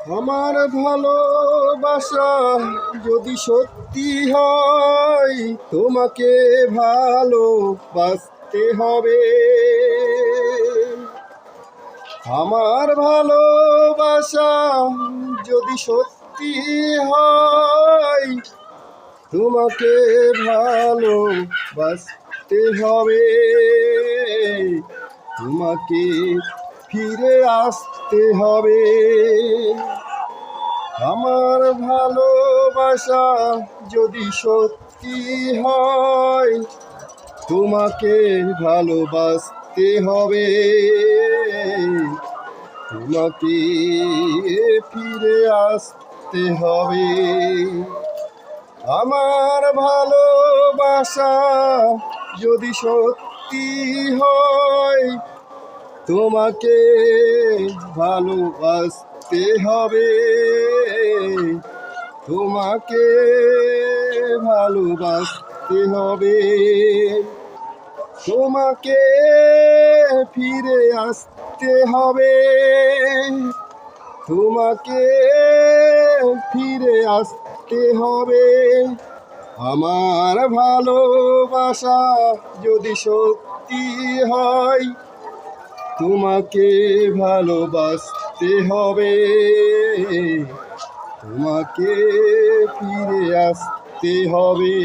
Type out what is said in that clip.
আমার ভালোবাসা যদি সত্যি হয়, তোমাকে ভালোবাসতে হবে। আমার ভালোবাসা যদি সত্যি হয়, তোমাকে ভালোবাসতে হবে। তোমাকে ফিরে আসতে হবে। আমার ভালোবাসা যদি সত্যি হয়, তোমাকে ভালোবাসতে হবে। তোমাকে ফিরে আসতে হবে। আমার ভালোবাসা যদি সত্যি হয়, তোমাকে ভালোবাসতে হবে। তোমাকে ভালোবাসতে হবে। তোমাকে ফিরে আসতে হবে। তোমাকে ফিরে আসতে হবে। আমার ভালোবাসা যদি সত্যি হয়, তোমাকে ভালোবাসতে হবে। তোমাকে ফিরে আসতে হবে।